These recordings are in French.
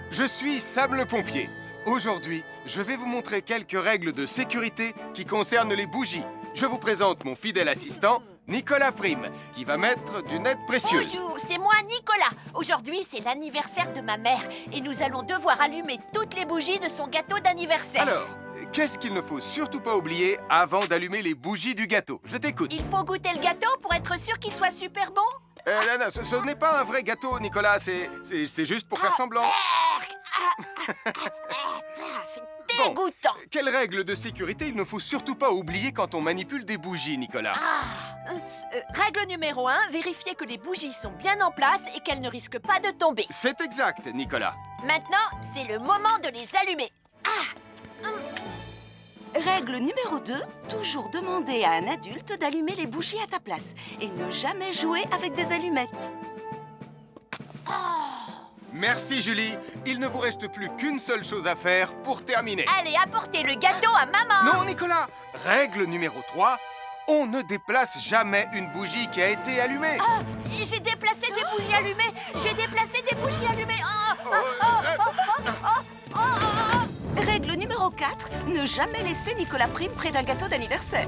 Je suis Sam le pompier. Aujourd'hui, je vais vous montrer quelques règles de sécurité qui concernent les bougies. Je vous présente mon fidèle assistant, Nicolas Prime, qui va mettre d'une aide précieuse. Bonjour, c'est moi Nicolas. Aujourd'hui, c'est l'anniversaire de ma mère et nous allons devoir allumer toutes les bougies de son gâteau d'anniversaire. Alors, qu'est-ce qu'il ne faut surtout pas oublier avant d'allumer les bougies du gâteau? Je t'écoute. Il faut goûter le gâteau pour être sûr qu'il soit super bon. Non, ce n'est pas un vrai gâteau, Nicolas. C'est juste pour faire semblant. C'est dégoûtant. Quelles règles de sécurité il ne faut surtout pas oublier quand on manipule des bougies, Nicolas? Règle numéro 1, vérifier que les bougies sont bien en place et qu'elles ne risquent pas de tomber. C'est exact, Nicolas. Maintenant, c'est le moment de les allumer. Règle numéro 2, toujours demander à un adulte d'allumer les bougies à ta place et ne jamais jouer avec des allumettes. Merci, Julie. Il ne vous reste plus qu'une seule chose à faire pour terminer. Allez, apportez le gâteau à maman. Non, Nicolas. Règle numéro 3, on ne déplace jamais une bougie qui a été allumée. J'ai déplacé des bougies allumées. J'ai déplacé des bougies allumées. Règle numéro 4, ne jamais laisser Nicolas Prime près d'un gâteau d'anniversaire.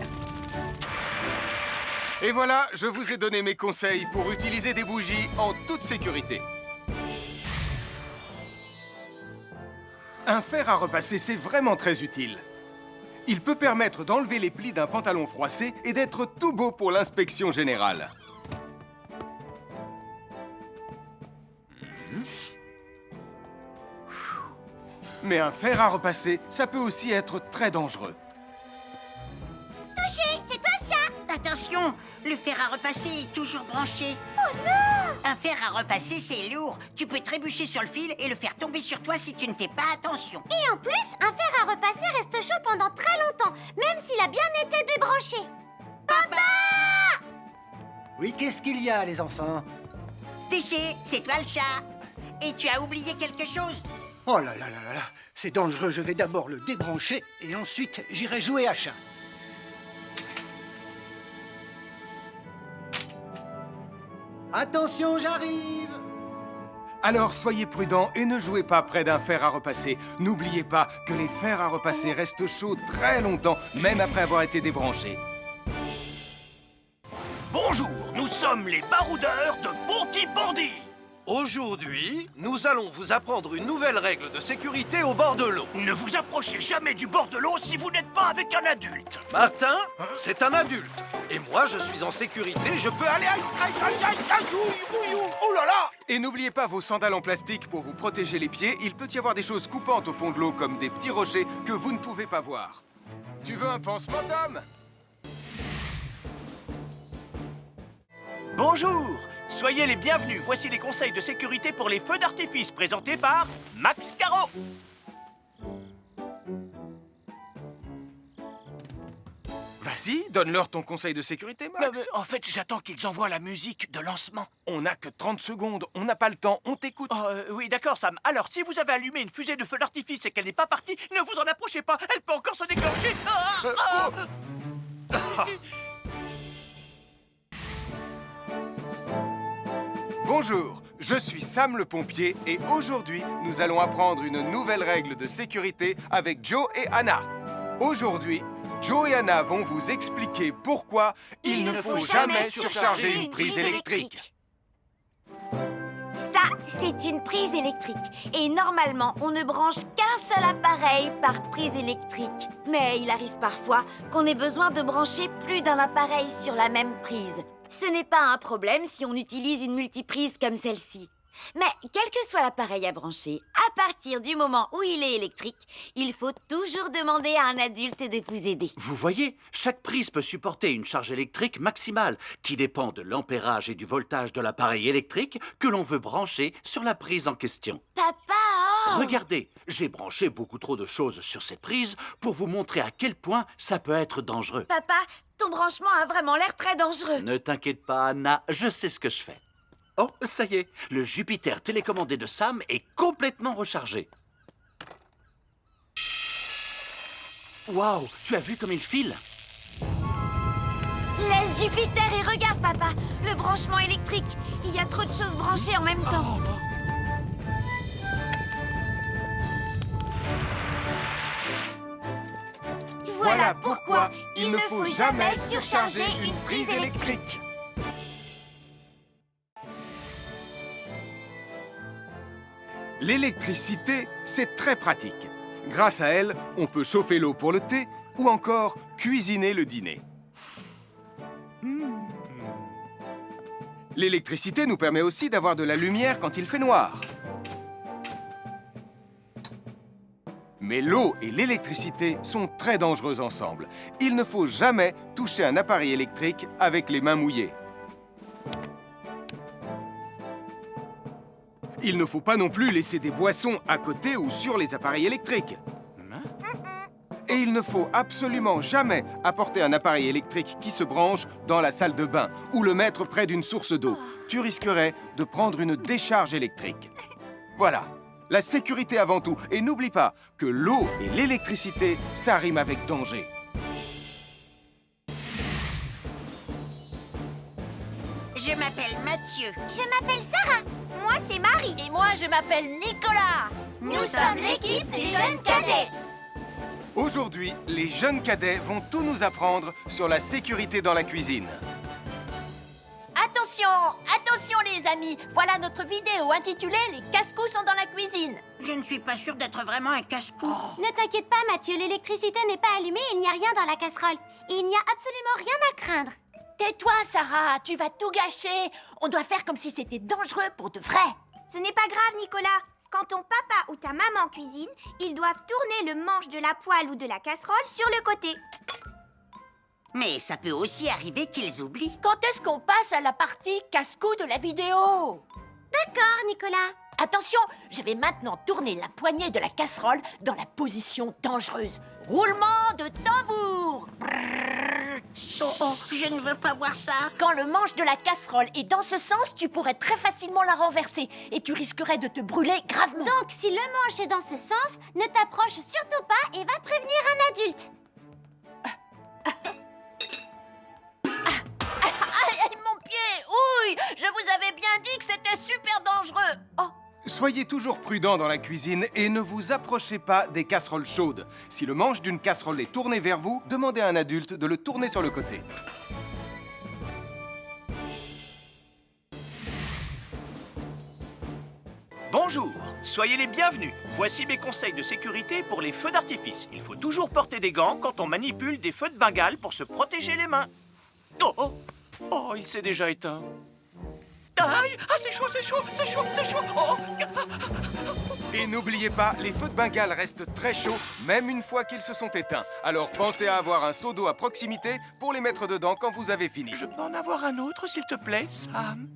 Et voilà, je vous ai donné mes conseils pour utiliser des bougies en toute sécurité. Un fer à repasser, c'est vraiment très utile. Il peut permettre d'enlever les plis d'un pantalon froissé et d'être tout beau pour l'inspection générale. Mais un fer à repasser, ça peut aussi être très dangereux. Touché, c'est toi le chat. Attention, le fer à repasser est toujours branché. Oh non. Un fer à repasser, c'est lourd. Tu peux trébucher sur le fil et le faire tomber sur toi si tu ne fais pas attention. Et en plus, un fer à repasser reste chaud pendant très longtemps, même s'il a bien été débranché. Papa! Oui, qu'est-ce qu'il y a, les enfants? Touché, c'est toi le chat. Et tu as oublié quelque chose? Oh là là là là là, c'est dangereux, je vais d'abord le débrancher et ensuite j'irai jouer à chat. Attention, j'arrive! Alors soyez prudents et ne jouez pas près d'un fer à repasser. N'oubliez pas que les fers à repasser restent chauds très longtemps, même après avoir été débranchés. Bonjour, nous sommes les baroudeurs de Pontypandy. Aujourd'hui, nous allons vous apprendre une nouvelle règle de sécurité au bord de l'eau. Ne vous approchez jamais du bord de l'eau si vous n'êtes pas avec un adulte. Martin, c'est un adulte. Et moi, je suis en sécurité, je peux aller... Aïe, aïe, aïe, aïe, aïe, ouïe, ouïe, ouïe. Oh là là! Et n'oubliez pas vos sandales en plastique pour vous protéger les pieds. Il peut y avoir des choses coupantes au fond de l'eau, comme des petits rochers que vous ne pouvez pas voir. Tu veux un pansement, Tom? Bonjour, soyez les bienvenus. Voici les conseils de sécurité pour les feux d'artifice présentés par Max Caro. Vas-y, donne-leur ton conseil de sécurité, Max. En fait, j'attends qu'ils envoient la musique de lancement. On n'a que 30 secondes, on n'a pas le temps, on t'écoute. Oui, d'accord, Sam. Alors, si vous avez allumé une fusée de feu d'artifice et qu'elle n'est pas partie, ne vous en approchez pas. Elle peut encore se déclencher. Bonjour, je suis Sam le pompier et aujourd'hui, nous allons apprendre une nouvelle règle de sécurité avec Joe et Anna. Aujourd'hui, Joe et Anna vont vous expliquer pourquoi il ne faut jamais surcharger une prise électrique. Ça, c'est une prise électrique. Et normalement, on ne branche qu'un seul appareil par prise électrique. Mais il arrive parfois qu'on ait besoin de brancher plus d'un appareil sur la même prise. Ce n'est pas un problème si on utilise une multiprise comme celle-ci. Mais quel que soit l'appareil à brancher, à partir du moment où il est électrique, il faut toujours demander à un adulte de vous aider. Vous voyez, chaque prise peut supporter une charge électrique maximale qui dépend de l'ampérage et du voltage de l'appareil électrique que l'on veut brancher sur la prise en question. Papa, oh! Regardez, j'ai branché beaucoup trop de choses sur cette prise pour vous montrer à quel point ça peut être dangereux. Papa, ton branchement a vraiment l'air très dangereux. Ne t'inquiète pas, Anna, je sais ce que je fais. Oh, ça y est, le Jupiter télécommandé de Sam est complètement rechargé. Waouh, tu as vu comme il file? Laisse Jupiter et regarde, papa. Le branchement électrique. Il y a trop de choses branchées en même temps. Voilà pourquoi il ne faut jamais surcharger une prise électrique. L'électricité, c'est très pratique. Grâce à elle, on peut chauffer l'eau pour le thé ou encore cuisiner le dîner. L'électricité nous permet aussi d'avoir de la lumière quand il fait noir. Mais l'eau et l'électricité sont très dangereux ensemble. Il ne faut jamais toucher un appareil électrique avec les mains mouillées. Il ne faut pas non plus laisser des boissons à côté ou sur les appareils électriques. Et il ne faut absolument jamais apporter un appareil électrique qui se branche dans la salle de bain ou le mettre près d'une source d'eau. Tu risquerais de prendre une décharge électrique. Voilà, la sécurité avant tout. Et n'oublie pas que l'eau et l'électricité, ça rime avec danger. Je m'appelle Mathieu. Je m'appelle Sarah. Moi, c'est Marie. Et moi, je m'appelle Nicolas. Nous sommes l'équipe des jeunes cadets. Aujourd'hui, les jeunes cadets vont tout nous apprendre sur la sécurité dans la cuisine. Attention, attention les amis. Voilà notre vidéo intitulée « Les casse-cou sont dans la cuisine ». Je ne suis pas sûre d'être vraiment un casse-cou. Ne t'inquiète pas, Mathieu, l'électricité n'est pas allumée et il n'y a rien dans la casserole. Et il n'y a absolument rien à craindre. Tais-toi, Sarah, tu vas tout gâcher. On doit faire comme si c'était dangereux pour de vrai. Ce n'est pas grave, Nicolas. Quand ton papa ou ta maman cuisine, ils doivent tourner le manche de la poêle ou de la casserole sur le côté. Mais ça peut aussi arriver qu'ils oublient. Quand est-ce qu'on passe à la partie casse-cou de la vidéo? D'accord, Nicolas. Attention, je vais maintenant tourner la poignée de la casserole dans la position dangereuse. Roulement de tambour. Oh, je ne veux pas voir ça. Quand le manche de la casserole est dans ce sens, tu pourrais très facilement la renverser et tu risquerais de te brûler gravement. Donc, si le manche est dans ce sens, ne t'approche surtout pas et va prévenir un adulte. Aïe, mon pied! Ouille! Je vous avais bien dit que c'était super dangereux. Oh! Soyez toujours prudents dans la cuisine et ne vous approchez pas des casseroles chaudes. Si le manche d'une casserole est tourné vers vous, demandez à un adulte de le tourner sur le côté. Bonjour, soyez les bienvenus. Voici mes conseils de sécurité pour les feux d'artifice. Il faut toujours porter des gants quand on manipule des feux de Bengale pour se protéger les mains. Oh, oh, oh, il s'est déjà éteint. Aïe, ah, c'est chaud, c'est chaud, c'est chaud, c'est chaud. Oh. Et n'oubliez pas, les feux de Bengale restent très chauds, même une fois qu'ils se sont éteints. Alors pensez à avoir un seau d'eau à proximité pour les mettre dedans quand vous avez fini. Je peux en avoir un autre, s'il te plaît, Sam?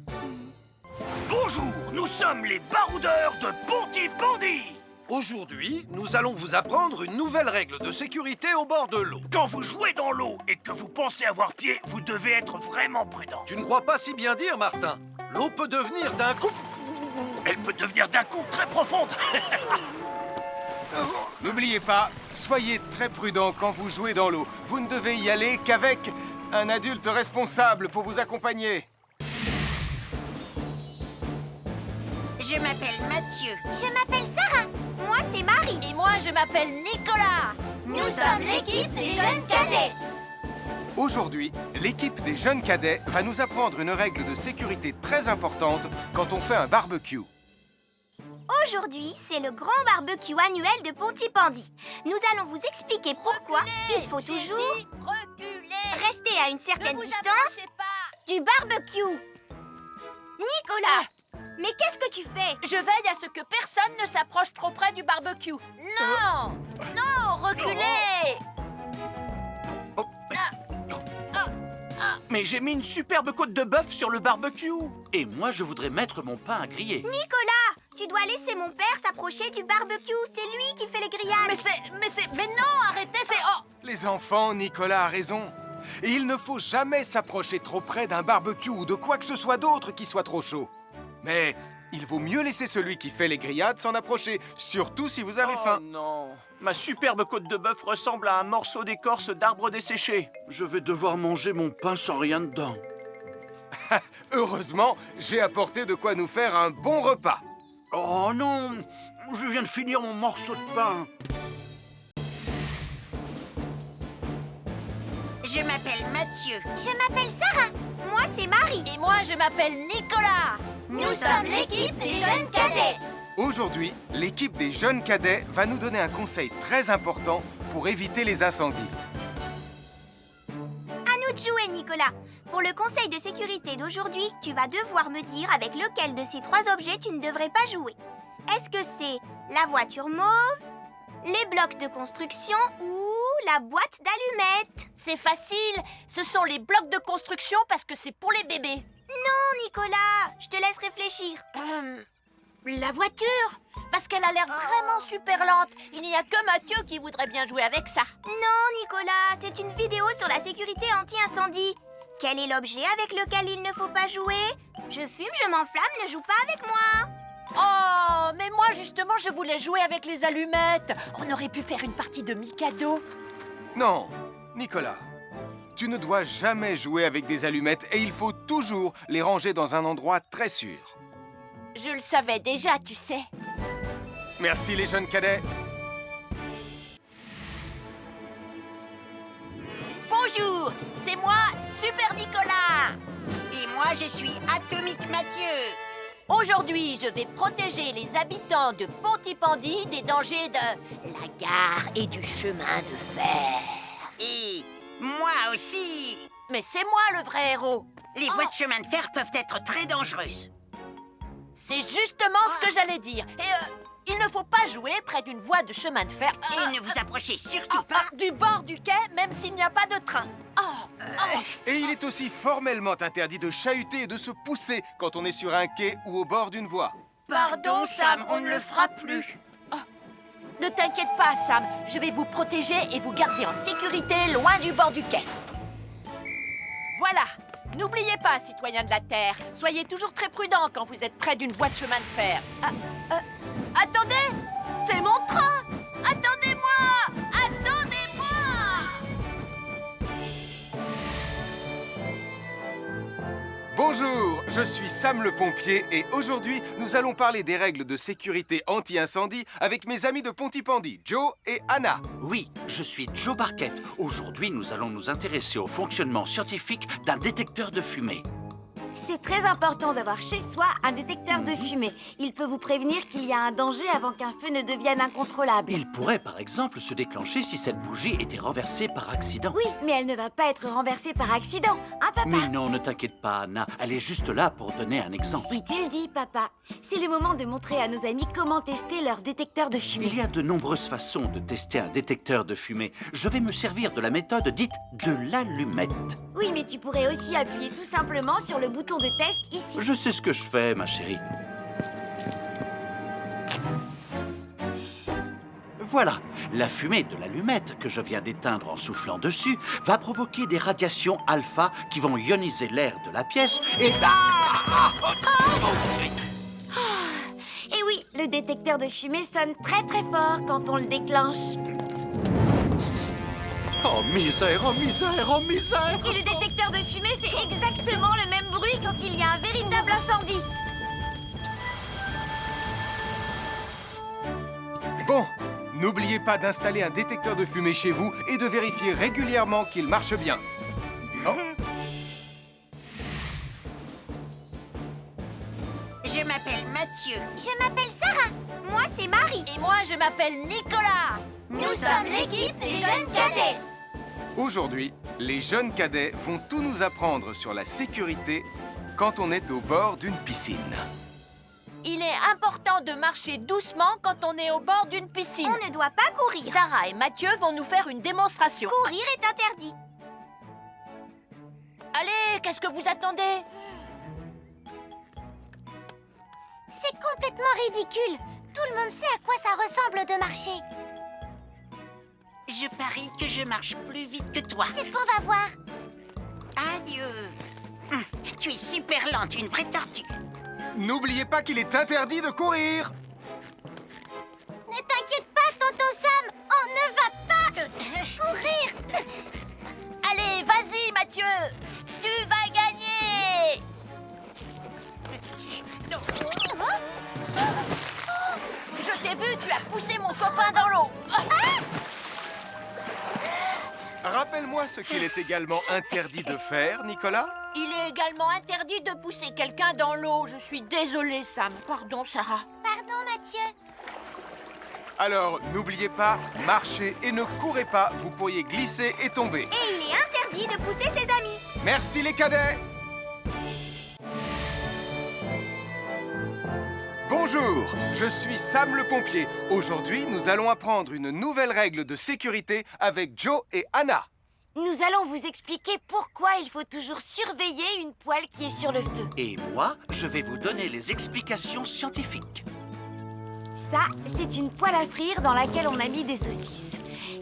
Bonjour, nous sommes les baroudeurs de Pontypandy. Aujourd'hui, nous allons vous apprendre une nouvelle règle de sécurité au bord de l'eau. Quand vous jouez dans l'eau et que vous pensez avoir pied, vous devez être vraiment prudent. Tu ne crois pas si bien dire, Martin? L'eau peut devenir d'un coup... Elle peut devenir d'un coup très profonde. N'oubliez pas, soyez très prudents quand vous jouez dans l'eau. Vous ne devez y aller qu'avec un adulte responsable pour vous accompagner. Je m'appelle Mathieu. Je m'appelle Sarah. Moi, c'est Marie. Et moi, je m'appelle Nicolas. Nous sommes l'équipe des jeunes cadets. Aujourd'hui, l'équipe des jeunes cadets va nous apprendre une règle de sécurité très importante quand on fait un barbecue. Aujourd'hui, c'est le grand barbecue annuel de Pontypandy. Nous allons vous expliquer pourquoi il faut toujours Reculez. rester à une certaine Ne vous distance approchez pas. du barbecue. Nicolas, mais qu'est-ce que tu fais? Je veille à ce que personne ne s'approche trop près du barbecue. Non! Non, reculez! Mais j'ai mis une superbe côte de bœuf sur le barbecue. Et moi, je voudrais mettre mon pain à griller. Nicolas, tu dois laisser mon père s'approcher du barbecue. C'est lui qui fait les grillades. Mais non, arrêtez, c'est... Oh! Les enfants, Nicolas a raison. Et il ne faut jamais s'approcher trop près d'un barbecue ou de quoi que ce soit d'autre qui soit trop chaud. Mais il vaut mieux laisser celui qui fait les grillades s'en approcher, surtout si vous avez faim. Oh non, ma superbe côte de bœuf ressemble à un morceau d'écorce d'arbre desséché. Je vais devoir manger mon pain sans rien dedans. Heureusement, j'ai apporté de quoi nous faire un bon repas. Oh non, je viens de finir mon morceau de pain. Je m'appelle Mathieu. Je m'appelle Sarah. Moi, c'est Marie. Et moi, je m'appelle Nicolas. Nous sommes l'équipe des jeunes cadets. Aujourd'hui, l'équipe des jeunes cadets va nous donner un conseil très important pour éviter les incendies. À nous de jouer, Nicolas. Pour le conseil de sécurité d'aujourd'hui, tu vas devoir me dire avec lequel de ces 3 objets tu ne devrais pas jouer. Est-ce que c'est la voiture mauve, les blocs de construction ou la boîte d'allumettes? C'est facile. Ce sont les blocs de construction parce que c'est pour les bébés. Non, Nicolas, je te laisse réfléchir. La voiture, parce qu'elle a l'air vraiment super lente. Il n'y a que Mathieu qui voudrait bien jouer avec ça. Non, Nicolas, c'est une vidéo sur la sécurité anti-incendie. Quel est l'objet avec lequel il ne faut pas jouer? Je fume, je m'enflamme, ne joue pas avec moi. Oh, mais moi justement, je voulais jouer avec les allumettes. On aurait pu faire une partie de Mikado. Non, Nicolas, tu ne dois jamais jouer avec des allumettes et il faut toujours les ranger dans un endroit très sûr. Je le savais déjà, tu sais. Merci les jeunes cadets. Bonjour, c'est moi, Super Nicolas. Et moi, je suis Atomique Mathieu. Aujourd'hui, je vais protéger les habitants de Pontypandy des dangers de la gare et du chemin de fer. Et moi aussi. Mais c'est moi le vrai héros. Les voies de chemin de fer peuvent être très dangereuses. C'est justement ce que j'allais dire. Et il ne faut pas jouer près d'une voie de chemin de fer. Et ne vous approchez surtout pas. Du bord du quai, même s'il n'y a pas de train. Et il est aussi formellement interdit de chahuter et de se pousser quand on est sur un quai ou au bord d'une voie. Pardon, Sam, on ne le fera plus. Ne t'inquiète pas, Sam. Je vais vous protéger et vous garder en sécurité loin du bord du quai. Voilà. N'oubliez pas, citoyens de la Terre, soyez toujours très prudents quand vous êtes près d'une voie de chemin de fer. Attendez! C'est mon train! Attendez-moi! Attendez-moi! Bonjour, je suis Sam le pompier et aujourd'hui, nous allons parler des règles de sécurité anti-incendie avec mes amis de Pontypandy, Joe et Anna. Oui, je suis Joe Barquette. Aujourd'hui, nous allons nous intéresser au fonctionnement scientifique d'un détecteur de fumée. C'est très important d'avoir chez soi un détecteur de fumée. Il peut vous prévenir qu'il y a un danger avant qu'un feu ne devienne incontrôlable. Il pourrait, par exemple, se déclencher si cette bougie était renversée par accident. Oui, mais elle ne va pas être renversée par accident, hein, papa? Mais non, ne t'inquiète pas, Anna. Elle est juste là pour donner un exemple. Si tu le dis, papa. C'est le moment de montrer à nos amis comment tester leur détecteur de fumée. Il y a de nombreuses façons de tester un détecteur de fumée. Je vais me servir de la méthode dite de l'allumette. Oui, mais tu pourrais aussi appuyer tout simplement sur le bouton de test ici. Je sais ce que je fais, ma chérie. Voilà, la fumée de l'allumette que je viens d'éteindre en soufflant dessus va provoquer des radiations alpha qui vont ioniser l'air de la pièce et... Et oui, le détecteur de fumée sonne très très fort quand on le déclenche. Oh misère, oh misère, oh misère! Et le détecteur de fumée fait exactement le même bruit quand il y a un véritable incendie. Bon, n'oubliez pas d'installer un détecteur de fumée chez vous et de vérifier régulièrement qu'il marche bien. Oh. Je m'appelle Mathieu. Je m'appelle Sarah. Moi, c'est Marie. Et moi, je m'appelle Nicolas. Nous sommes l'équipe des jeunes cadets. Aujourd'hui, les jeunes cadets vont tout nous apprendre sur la sécurité quand on est au bord d'une piscine. Il est important de marcher doucement quand on est au bord d'une piscine. On ne doit pas courir. Sarah et Mathieu vont nous faire une démonstration. Courir est interdit. Allez, qu'est-ce que vous attendez? C'est complètement ridicule. Tout le monde sait à quoi ça ressemble de marcher. Je parie que je marche plus vite que toi. C'est ce qu'on va voir. Adieu. Tu es super lente, une vraie tortue. N'oubliez pas qu'il est interdit de courir. Ne t'inquiète pas, tonton Sam. On ne va pas courir. Allez, vas-y, Mathieu. Tu vas gagner. Je t'ai vu, tu as poussé mon copain dans l'eau. Rappelle-moi ce qu'il est également interdit de faire, Nicolas. Il est également interdit de pousser quelqu'un dans l'eau. Je suis désolée, Sam. Pardon, Sarah. Pardon, Mathieu. Alors, n'oubliez pas, marchez et ne courez pas, vous pourriez glisser et tomber. Et il est interdit de pousser ses amis. Merci les cadets. Bonjour, je suis Sam le pompier. Aujourd'hui, nous allons apprendre une nouvelle règle de sécurité avec Joe et Anna. Nous allons vous expliquer pourquoi il faut toujours surveiller une poêle qui est sur le feu. Et moi, je vais vous donner les explications scientifiques. Ça, c'est une poêle à frire dans laquelle on a mis des saucisses.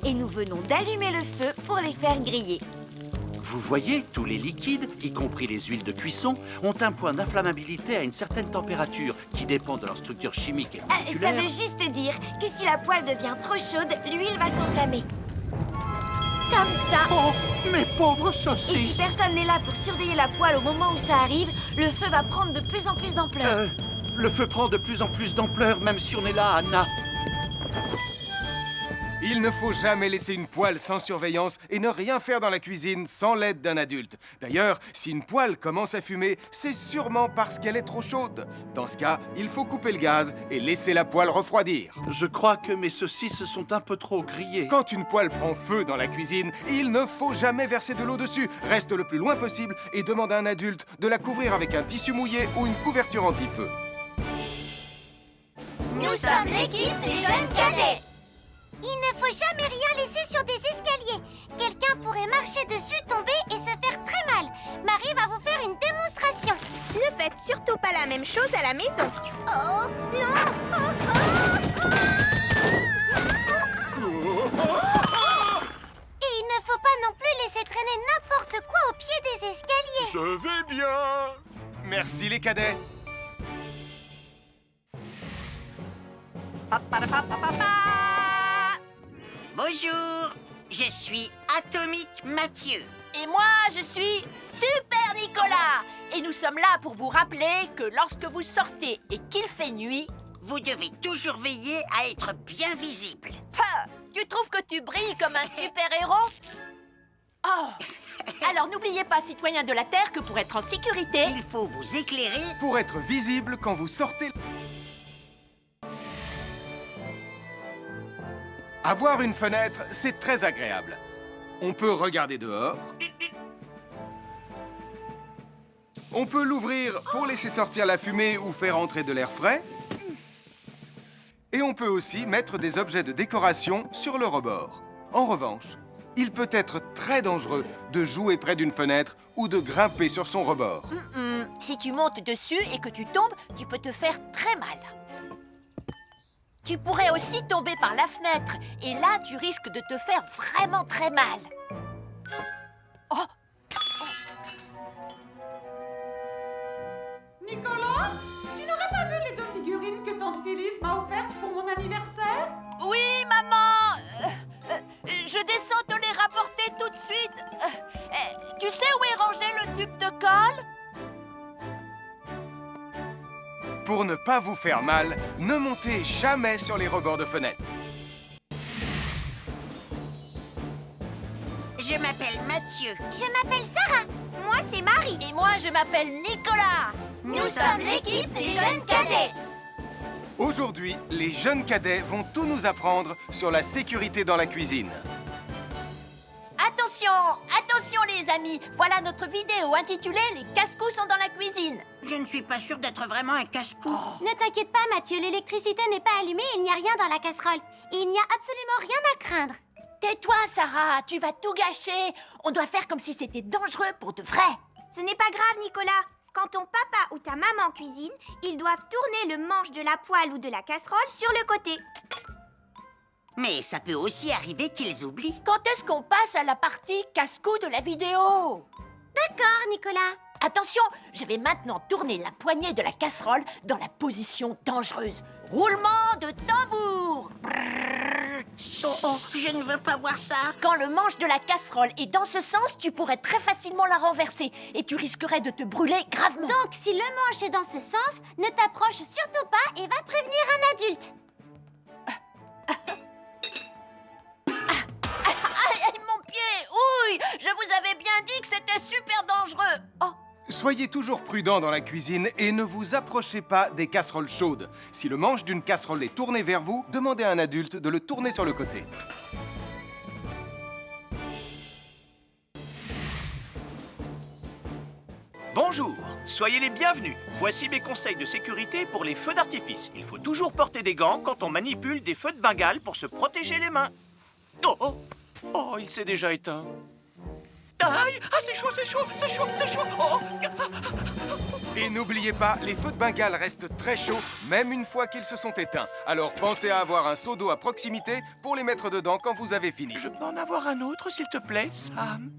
Et nous venons d'allumer le feu pour les faire griller. Vous voyez, tous les liquides, y compris les huiles de cuisson, ont un point d'inflammabilité à une certaine température qui dépend de leur structure chimique et Ça moléculaire. veut juste dire que si la poêle devient trop chaude, l'huile va s'enflammer. Comme ça. Oh, mes pauvres Et si saucisses! personne n'est là pour surveiller la poêle au moment où ça arrive, le feu va prendre de plus en plus d'ampleur. Le feu prend de plus en plus d'ampleur, même si on est là, Anna. Il ne faut jamais laisser une poêle sans surveillance et ne rien faire dans la cuisine sans l'aide d'un adulte. D'ailleurs, si une poêle commence à fumer, c'est sûrement parce qu'elle est trop chaude. Dans ce cas, il faut couper le gaz et laisser la poêle refroidir. Je crois que mes saucisses sont un peu trop grillées. Quand une poêle prend feu dans la cuisine, il ne faut jamais verser de l'eau dessus. Reste le plus loin possible et demande à un adulte de la couvrir avec un tissu mouillé ou une couverture anti-feu. Nous sommes l'équipe des jeunes cadets. Il ne faut jamais rien laisser sur des escaliers. Quelqu'un pourrait marcher dessus, tomber et se faire très mal. Marie va vous faire une démonstration. Ne faites surtout pas la même chose à la maison. Oh, non! Et il ne faut pas non plus laisser traîner n'importe quoi au pied des escaliers. Je vais bien. Merci les cadets. Bonjour, je suis Atomique Mathieu. Et moi, je suis Super Nicolas. Et nous sommes là pour vous rappeler que lorsque vous sortez et qu'il fait nuit... Vous devez toujours veiller à être bien visible. Ah, tu trouves que tu brilles comme un super-héros? Oh! Alors n'oubliez pas, citoyens de la Terre, que pour être en sécurité... Il faut vous éclairer. Pour être visible quand vous sortez... Avoir une fenêtre, c'est très agréable. On peut regarder dehors. On peut l'ouvrir pour laisser sortir la fumée ou faire entrer de l'air frais. Et on peut aussi mettre des objets de décoration sur le rebord. En revanche, il peut être très dangereux de jouer près d'une fenêtre ou de grimper sur son rebord. Si tu montes dessus et que tu tombes, tu peux te faire très mal. Tu pourrais aussi tomber par la fenêtre. Et là, tu risques de te faire vraiment très mal. Oh! Nicolas, tu n'aurais pas vu les 2 figurines que tante Phyllis m'a offertes pour mon anniversaire? Oui, maman! Je descends te les rapporter tout de suite. Tu sais où est rangé le tube de colle? Pour ne pas vous faire mal, ne montez jamais sur les rebords de fenêtres. Je m'appelle Mathieu. Je m'appelle Sarah. Moi, c'est Marie. Et moi, je m'appelle Nicolas. Nous sommes l'équipe des jeunes cadets. Aujourd'hui, les jeunes cadets vont tout nous apprendre sur la sécurité dans la cuisine. Attention, attention les amis. Voilà notre vidéo intitulée « Les casse-cous sont dans la cuisine ». Je ne suis pas sûre d'être vraiment un casse-cou. Ne t'inquiète pas, Mathieu, l'électricité n'est pas allumée et il n'y a rien dans la casserole. Et il n'y a absolument rien à craindre. Tais-toi, Sarah, tu vas tout gâcher. On doit faire comme si c'était dangereux pour de vrai. Ce n'est pas grave, Nicolas. Quand ton papa ou ta maman cuisine, ils doivent tourner le manche de la poêle ou de la casserole sur le côté. Mais ça peut aussi arriver qu'ils oublient. Quand est-ce qu'on passe à la partie casse-cou de la vidéo? D'accord, Nicolas. Attention, je vais maintenant tourner la poignée de la casserole dans la position dangereuse. Roulement de tambour. Oh, je ne veux pas voir ça. Quand le manche de la casserole est dans ce sens, tu pourrais très facilement la renverser et tu risquerais de te brûler gravement. Donc, si le manche est dans ce sens, ne t'approche surtout pas et va prévenir un adulte. Aïe, mon pied! Soyez toujours prudent dans la cuisine et ne vous approchez pas des casseroles chaudes. Si le manche d'une casserole est tourné vers vous, demandez à un adulte de le tourner sur le côté. Bonjour, soyez les bienvenus. Voici mes conseils de sécurité pour les feux d'artifice. Il faut toujours porter des gants quand on manipule des feux de Bengale pour se protéger les mains. Oh, oh, oh, il s'est déjà éteint. Aïe, ah, c'est chaud, c'est chaud, c'est chaud, c'est chaud. Oh. Et n'oubliez pas, les feux de Bengale restent très chauds, même une fois qu'ils se sont éteints. Alors pensez à avoir un seau d'eau à proximité pour les mettre dedans quand vous avez fini. Je peux en avoir un autre, s'il te plaît, Sam?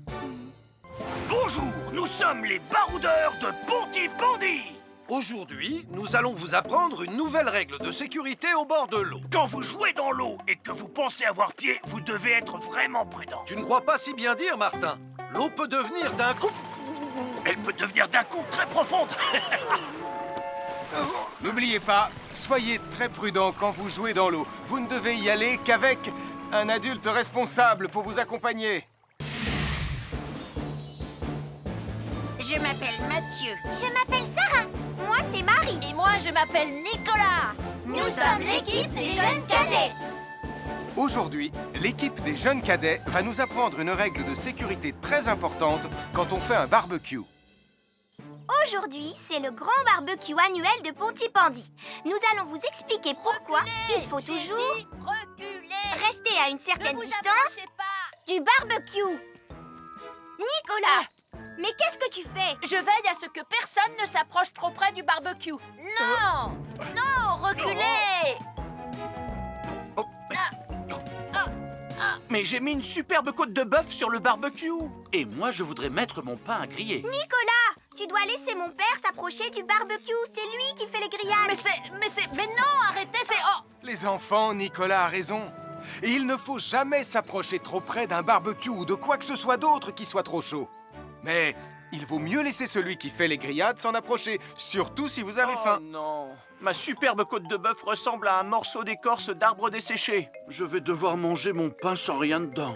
Bonjour, nous sommes les baroudeurs de Pontypandy. Aujourd'hui, nous allons vous apprendre une nouvelle règle de sécurité au bord de l'eau. Quand vous jouez dans l'eau et que vous pensez avoir pied, vous devez être vraiment prudent. Tu ne crois pas si bien dire, Martin? L'eau peut devenir d'un coup... Elle peut devenir d'un coup très profonde. N'oubliez pas, soyez très prudent quand vous jouez dans l'eau. Vous ne devez y aller qu'avec un adulte responsable pour vous accompagner. Je m'appelle Mathieu. Je m'appelle Sarah. Moi, c'est Marie. Et moi, je m'appelle Nicolas. Nous sommes l'équipe des jeunes cadets. Aujourd'hui, l'équipe des jeunes cadets va nous apprendre une règle de sécurité très importante quand on fait un barbecue. Aujourd'hui, c'est le grand barbecue annuel de Pontypandy. Nous allons vous expliquer pourquoi il faut toujours Reculez. rester à une certaine Ne vous distance approchez pas. du barbecue. Nicolas, mais qu'est-ce que tu fais? Je veille à ce que personne ne s'approche trop près du barbecue. Non. Non, reculez. Mais j'ai mis une superbe côte de bœuf sur le barbecue. Et moi, je voudrais mettre mon pain à griller. Nicolas, tu dois laisser mon père s'approcher du barbecue. C'est lui qui fait les grillades. Mais non, arrêtez, c'est... Oh. Les enfants, Nicolas a raison. Et il ne faut jamais s'approcher trop près d'un barbecue ou de quoi que ce soit d'autre qui soit trop chaud. Mais il vaut mieux laisser celui qui fait les grillades s'en approcher, surtout si vous avez faim. Oh non, ma superbe côte de bœuf ressemble à un morceau d'écorce d'arbre desséché. Je vais devoir manger mon pain sans rien dedans.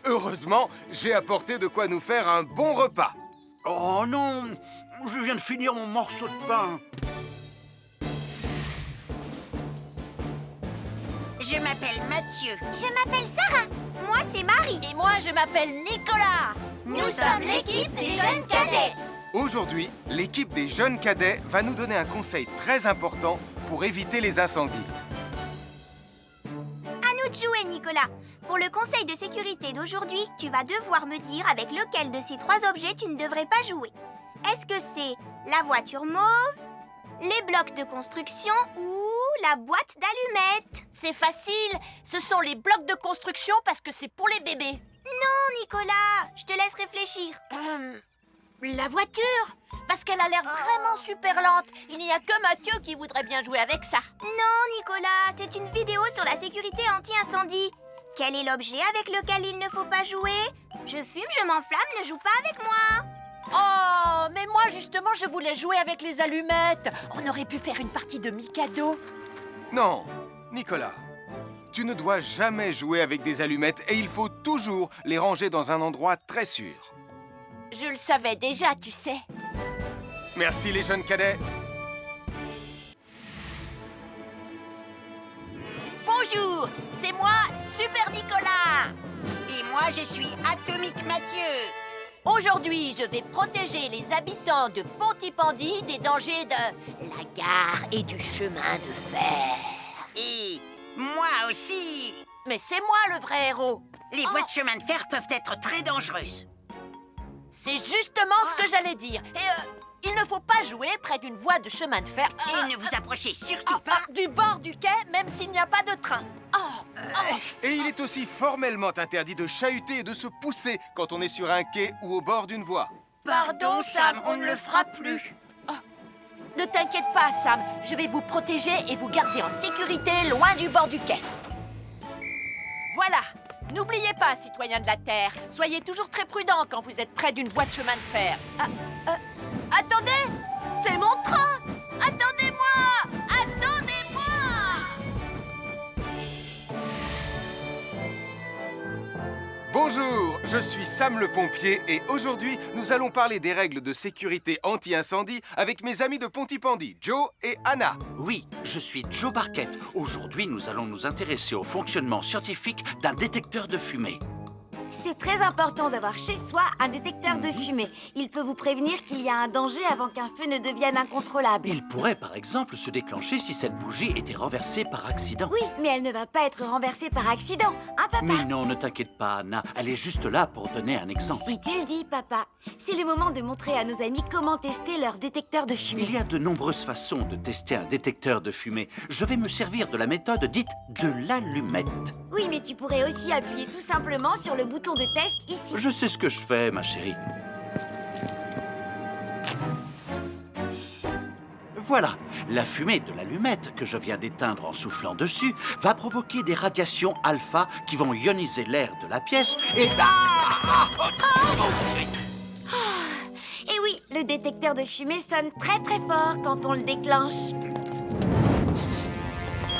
Heureusement, j'ai apporté de quoi nous faire un bon repas. Oh non, je viens de finir mon morceau de pain. Je m'appelle Mathieu. Je m'appelle Sarah. Moi, c'est Marie. Et moi, je m'appelle Nicolas. Nous sommes l'équipe des jeunes cadets. Aujourd'hui, l'équipe des jeunes cadets va nous donner un conseil très important pour éviter les incendies. À nous de jouer, Nicolas. Pour le conseil de sécurité d'aujourd'hui, tu vas devoir me dire avec lequel de ces trois objets tu ne devrais pas jouer. Est-ce que c'est la voiture mauve, les blocs de construction ou la boîte d'allumettes? C'est facile. Ce sont les blocs de construction parce que c'est pour les bébés. Non, Nicolas, je te laisse réfléchir. La voiture. Parce qu'elle a l'air vraiment super lente. Il n'y a que Mathieu qui voudrait bien jouer avec ça. Non, Nicolas, c'est une vidéo sur la sécurité anti-incendie. Quel est l'objet avec lequel il ne faut pas jouer? Je fume, je m'enflamme, ne joue pas avec moi. Oh, mais moi, justement, je voulais jouer avec les allumettes. On aurait pu faire une partie de Mikado. Non, Nicolas, tu ne dois jamais jouer avec des allumettes et il faut toujours les ranger dans un endroit très sûr. Je le savais déjà, tu sais. Merci les jeunes cadets. Bonjour, c'est moi, Super Nicolas. Et moi, je suis Atomique Mathieu. Aujourd'hui, je vais protéger les habitants de Pontypandy des dangers de la gare et du chemin de fer. Et moi aussi. Mais c'est moi le vrai héros. Les voies de chemin de fer peuvent être très dangereuses. C'est justement ce que j'allais dire. Et il ne faut pas jouer près d'une voie de chemin de fer. Et ne vous approchez surtout pas du bord du quai, même s'il n'y a pas de train. Et il est aussi formellement interdit de chahuter et de se pousser quand on est sur un quai ou au bord d'une voie. Pardon, Sam, on ne le fera plus. Ne t'inquiète pas, Sam. Je vais vous protéger et vous garder en sécurité loin du bord du quai. Voilà. N'oubliez pas, citoyens de la Terre, soyez toujours très prudents quand vous êtes près d'une voie de chemin de fer. Attendez! C'est mon train! Attendez-moi! Attendez-moi! Bonjour, je suis Sam le pompier et aujourd'hui, nous allons parler des règles de sécurité anti-incendie avec mes amis de Pontypandy, Joe et Anna. Oui, je suis Joe Barquette. Aujourd'hui, nous allons nous intéresser au fonctionnement scientifique d'un détecteur de fumée. C'est très important d'avoir chez soi un détecteur de fumée. Il peut vous prévenir qu'il y a un danger avant qu'un feu ne devienne incontrôlable. Il pourrait, par exemple, se déclencher si cette bougie était renversée par accident. Oui, mais elle ne va pas être renversée par accident, hein, papa? Mais non, ne t'inquiète pas, Anna. Elle est juste là pour donner un exemple. Si tu le dis, papa. C'est le moment de montrer à nos amis comment tester leur détecteur de fumée. Il y a de nombreuses façons de tester un détecteur de fumée. Je vais me servir de la méthode dite de l'allumette. Oui, mais tu pourrais aussi appuyer tout simplement sur le bouton de test ici. Je sais ce que je fais, ma chérie. Voilà, la fumée de l'allumette que je viens d'éteindre en soufflant dessus va provoquer des radiations alpha qui vont ioniser l'air de la pièce et... Et oui, le détecteur de fumée sonne très très fort quand on le déclenche.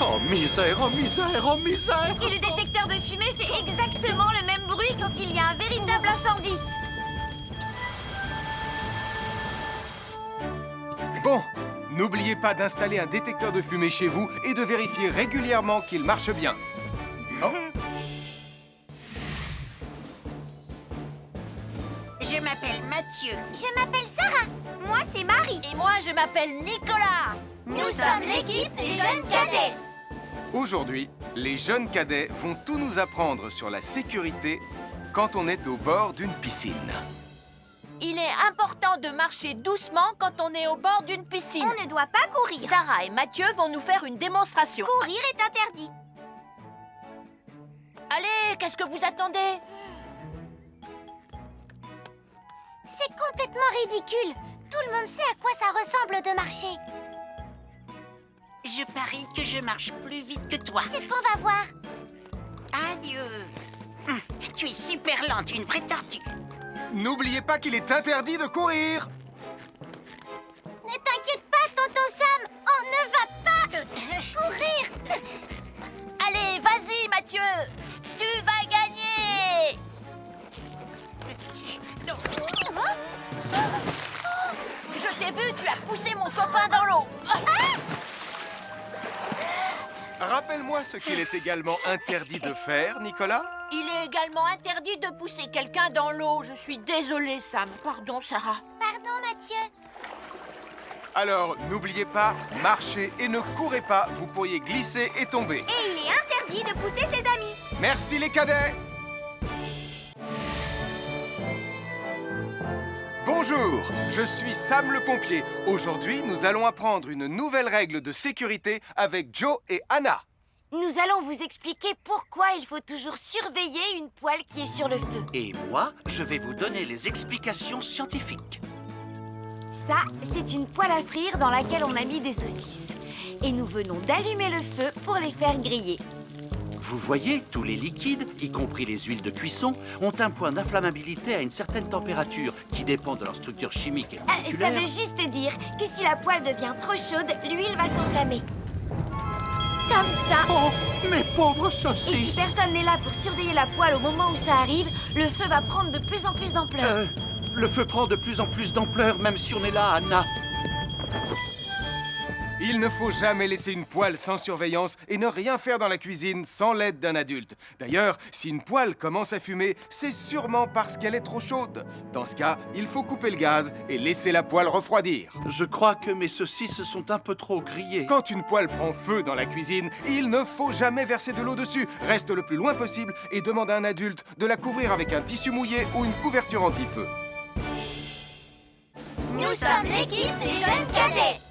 Oh misère, oh misère, oh misère! Et le détecteur de fumée fait exactement le même bruit quand il y a un véritable incendie. Bon, n'oubliez pas d'installer un détecteur de fumée chez vous et de vérifier régulièrement qu'il marche bien. Oh. Je m'appelle Mathieu. Je m'appelle Sarah. Moi, c'est Marie. Et moi, je m'appelle Nicolas. Nous sommes l'équipe des jeunes cadets. Aujourd'hui, les jeunes cadets vont tout nous apprendre sur la sécurité quand on est au bord d'une piscine. Il est important de marcher doucement quand on est au bord d'une piscine. On ne doit pas courir. Sarah et Mathieu vont nous faire une démonstration. Courir est interdit. Allez, qu'est-ce que vous attendez? C'est complètement ridicule. Tout le monde sait à quoi ça ressemble de marcher. Je parie que je marche plus vite que toi. C'est ce qu'on va voir. Adieu. Tu es super lente, une vraie tortue. N'oubliez pas qu'il est interdit de courir. Ne t'inquiète pas, tonton Sam. On ne va pas courir. Allez, vas-y, Mathieu. Tu vas gagner. Je t'ai vu, tu as poussé mon copain dans l'eau. Rappelle-moi ce qu'il est également interdit de faire, Nicolas. Il est également interdit de pousser quelqu'un dans l'eau. Je suis désolée, Sam. Pardon, Sarah. Pardon, Mathieu. Alors, n'oubliez pas, marchez et ne courez pas, vous pourriez glisser et tomber. Et il est interdit de pousser ses amis. Merci les cadets. Bonjour, je suis Sam le pompier. Aujourd'hui, nous allons apprendre une nouvelle règle de sécurité avec Joe et Anna. Nous allons vous expliquer pourquoi il faut toujours surveiller une poêle qui est sur le feu. Et moi, je vais vous donner les explications scientifiques. Ça, c'est une poêle à frire dans laquelle on a mis des saucisses. Et nous venons d'allumer le feu pour les faire griller. Vous voyez, tous les liquides, y compris les huiles de cuisson, ont un point d'inflammabilité à une certaine température qui dépend de leur structure chimique et Ça moléculaire. veut juste dire que si la poêle devient trop chaude, l'huile va s'enflammer. Comme ça. Oh, mes pauvres Et si saucisses! personne n'est là pour surveiller la poêle au moment où ça arrive, le feu va prendre de plus en plus d'ampleur. Le feu prend de plus en plus d'ampleur, même si on est là, Anna. Il ne faut jamais laisser une poêle sans surveillance et ne rien faire dans la cuisine sans l'aide d'un adulte. D'ailleurs, si une poêle commence à fumer, c'est sûrement parce qu'elle est trop chaude. Dans ce cas, il faut couper le gaz et laisser la poêle refroidir. Je crois que mes saucisses sont un peu trop grillées. Quand une poêle prend feu dans la cuisine, il ne faut jamais verser de l'eau dessus. Reste le plus loin possible et demande à un adulte de la couvrir avec un tissu mouillé ou une couverture anti-feu. Nous sommes l'équipe des jeunes cadets.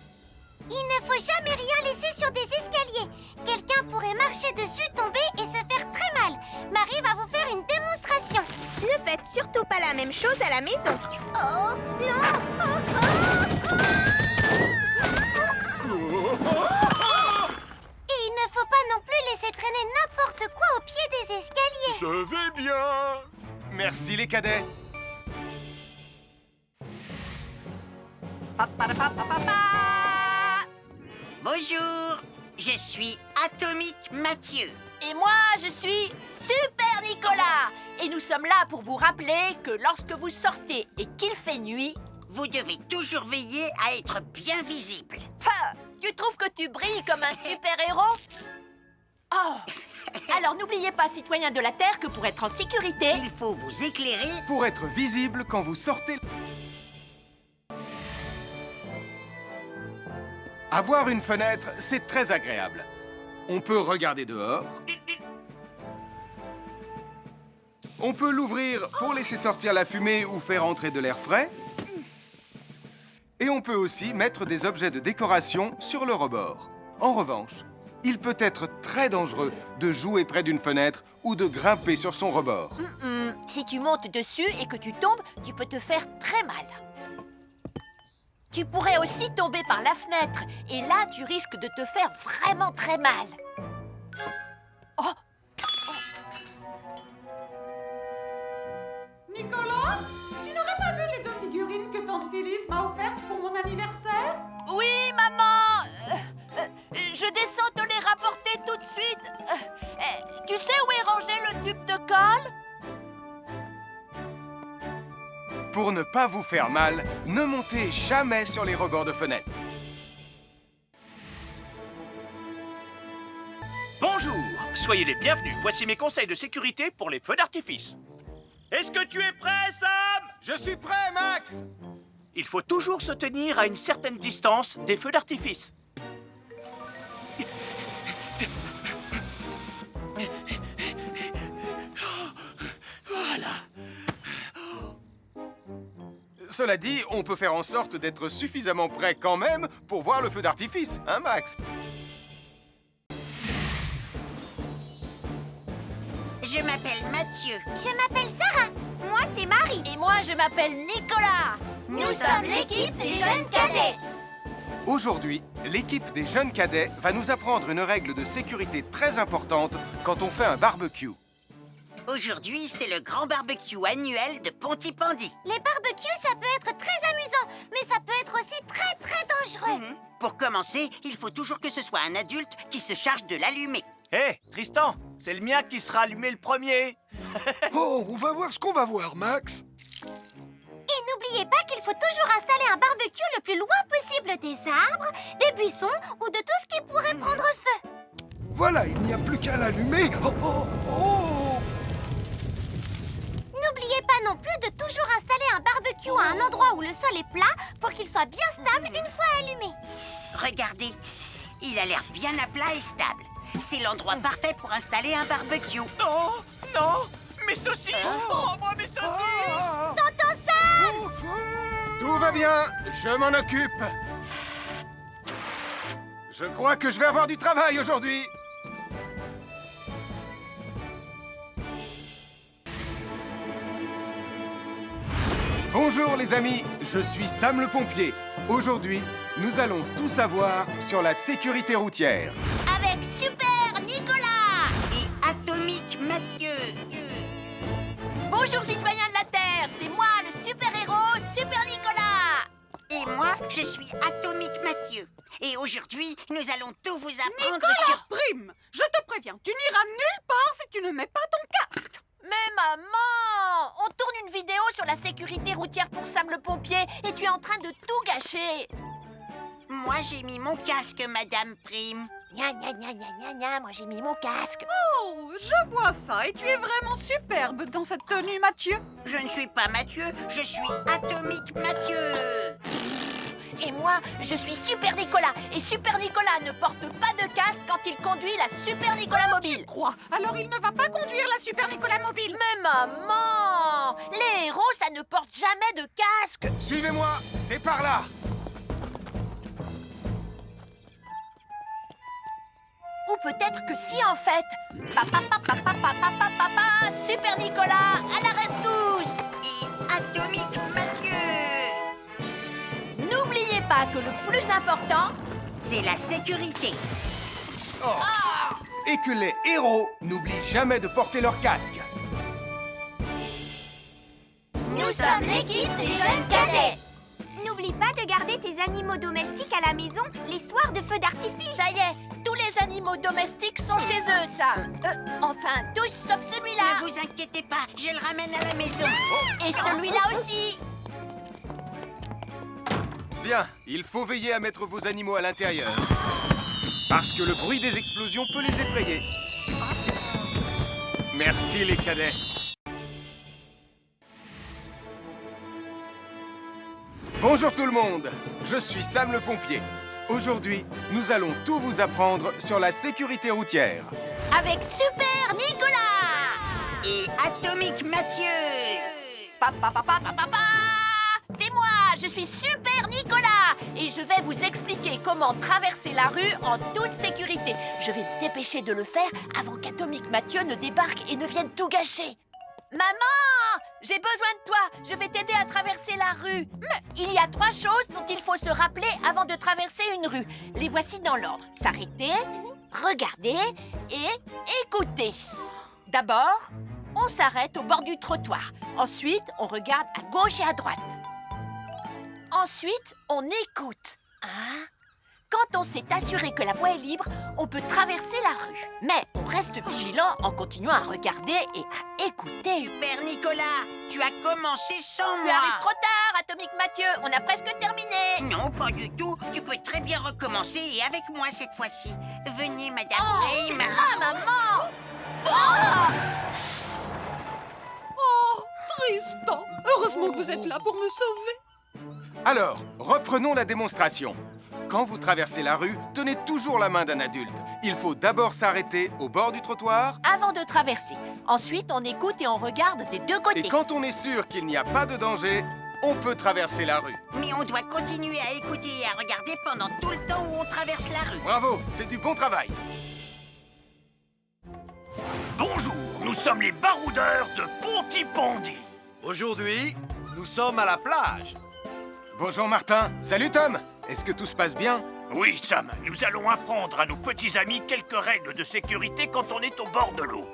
Il ne faut jamais rien laisser sur des escaliers. Quelqu'un pourrait marcher dessus, tomber et se faire très mal. Marie va vous faire une démonstration. Ne faites surtout pas la même chose à la maison. Oh, non! Et il ne faut pas non plus laisser traîner n'importe quoi au pied des escaliers. Je vais bien. Merci les cadets. Bonjour. Je suis Atomique Mathieu. Et moi, je suis Super Nicolas. Et nous sommes là pour vous rappeler que lorsque vous sortez et qu'il fait nuit... Vous devez toujours veiller à être bien visible. Tu trouves que tu brilles comme un super-héros? Oh! Alors n'oubliez pas, citoyens de la Terre, que pour être en sécurité... Il faut vous éclairer. Pour être visible quand vous sortez... Avoir une fenêtre, c'est très agréable. On peut regarder dehors. On peut l'ouvrir pour laisser sortir la fumée ou faire entrer de l'air frais. Et on peut aussi mettre des objets de décoration sur le rebord. En revanche, il peut être très dangereux de jouer près d'une fenêtre ou de grimper sur son rebord. Si tu montes dessus et que tu tombes, tu peux te faire très mal. Tu pourrais aussi tomber par la fenêtre. Et là, tu risques de te faire vraiment très mal. Oh! Nicolas, tu n'aurais pas vu les 2 figurines que tante Phyllis m'a offertes pour mon anniversaire? Oui, maman! Je descends te les rapporter tout de suite. Tu sais où est rangé le tube de colle? Pour ne pas vous faire mal, ne montez jamais sur les rebords de fenêtres. Bonjour, soyez les bienvenus. Voici mes conseils de sécurité pour les feux d'artifice. Est-ce que tu es prêt, Sam? Je suis prêt, Max! Il faut toujours se tenir à une certaine distance des feux d'artifice. Voilà. Cela dit, on peut faire en sorte d'être suffisamment prêt quand même pour voir le feu d'artifice, hein, Max? Je m'appelle Mathieu. Je m'appelle Sarah. Moi, c'est Marie. Et moi, je m'appelle Nicolas. Nous sommes l'équipe des jeunes cadets. Aujourd'hui, l'équipe des jeunes cadets va nous apprendre une règle de sécurité très importante quand on fait un barbecue. Aujourd'hui, c'est le grand barbecue annuel de Pontypandy. Les barbecues, ça peut être très amusant, mais ça peut être aussi très, très dangereux. Pour commencer, il faut toujours que ce soit un adulte qui se charge de l'allumer. Hé, Tristan, c'est le mien qui sera allumé le premier. Oh, on va voir ce qu'on va voir, Max. Et n'oubliez pas qu'il faut toujours installer un barbecue le plus loin possible des arbres, des buissons ou de tout ce qui pourrait prendre feu. Voilà, il n'y a plus qu'à l'allumer. Oh, oh, oh. N'oubliez pas non plus de toujours installer un barbecue à un endroit où le sol est plat pour qu'il soit bien stable une fois allumé. Regardez, il a l'air bien à plat et stable. C'est l'endroit parfait pour installer un barbecue. Non, non, mes saucisses. Oh, moi, mes saucisses. Tonton Sam! Tout va bien, je m'en occupe. Je crois que je vais avoir du travail aujourd'hui. Bonjour les amis, je suis Sam le pompier. Aujourd'hui, nous allons tout savoir sur la sécurité routière. Avec Super Nicolas! Et Atomique Mathieu. Bonjour citoyens de la Terre, c'est moi le super-héros Super Nicolas! Et moi, je suis Atomique Mathieu. Et aujourd'hui, nous allons tout vous apprendre Nicolas, sur... Prime, je te préviens, tu n'iras nulle part si tu ne mets pas ton casque. Mais maman! On tourne une vidéo sur la sécurité routière pour Sam le pompier et tu es en train de tout gâcher! Moi, j'ai mis mon casque, Madame Prime. Gna gna gna gna gna gna, moi j'ai mis mon casque. Oh, je vois ça et tu es vraiment superbe dans cette tenue, Mathieu. Je ne suis pas Mathieu, je suis Atomique Mathieu. Et moi, je suis Super Nicolas. Et Super Nicolas ne porte pas de casque quand il conduit la Super Nicolas Mobile. Crois, alors il ne va pas conduire la Super Nicolas Mobile. Mais maman! Les héros, ça ne porte jamais de casque. Suivez-moi, c'est par là. Ou peut-être que si en fait. Papa, papa, papa, papa, papa, Super Nicolas, à la rescousse! Et Atomique Mathieu. N'oubliez pas que le plus important, c'est la sécurité. Oh. Et que les héros n'oublient jamais de porter leur casque. Nous sommes l'équipe des jeunes cadets. N'oublie pas de garder tes animaux domestiques à la maison les soirs de feu d'artifice. ça y est, tous les animaux domestiques sont chez eux, Sam. Enfin, tous sauf celui-là. Ne vous inquiétez pas, je le ramène à la maison. Et celui-là aussi. Bien, il faut veiller à mettre vos animaux à l'intérieur. Parce que le bruit des explosions peut les effrayer. Merci les cadets. Bonjour tout le monde, je suis Sam le pompier. Aujourd'hui, nous allons tout vous apprendre sur la sécurité routière. Avec Super Nicolas. Et Atomique Mathieu. C'est moi, je suis Super Nicolas. Et je vais vous expliquer comment traverser la rue en toute sécurité. Je vais me dépêcher de le faire avant qu'Atomique Mathieu ne débarque et ne vienne tout gâcher. Maman, j'ai besoin de toi. Je vais t'aider à traverser la rue. Il y a 3 choses dont il faut se rappeler avant de traverser une rue. Les voici dans l'ordre. S'arrêter, regarder et écouter. D'abord, on s'arrête au bord du trottoir. Ensuite, on regarde à gauche et à droite. Ensuite, on écoute. Quand on s'est assuré que la voie est libre, on peut traverser la rue. Mais on reste vigilant en continuant à regarder et à écouter. Super Nicolas, tu as commencé sans Tu moi. arrives trop tard, Atomique Mathieu. On a presque terminé. Non, pas du tout. Tu peux très bien recommencer et avec moi cette fois-ci. Venez, Madame Brame. Maman. Oh, Tristan, heureusement que vous êtes là pour me sauver. Alors, reprenons la démonstration. Quand vous traversez la rue, tenez toujours la main d'un adulte. Il faut d'abord s'arrêter au bord du trottoir. Avant de traverser. Ensuite, on écoute et on regarde des deux côtés. Et quand on est sûr qu'il n'y a pas de danger, on peut traverser la rue. Mais on doit continuer à écouter et à regarder pendant tout le temps où on traverse la rue. Bravo, c'est du bon travail. Bonjour, nous sommes les baroudeurs de Pontypandy. Aujourd'hui, nous sommes à la plage. Bonjour Martin. Salut Tom. Est-ce que tout se passe bien? Oui, Sam, nous allons apprendre à nos petits amis quelques règles de sécurité quand on est au bord de l'eau.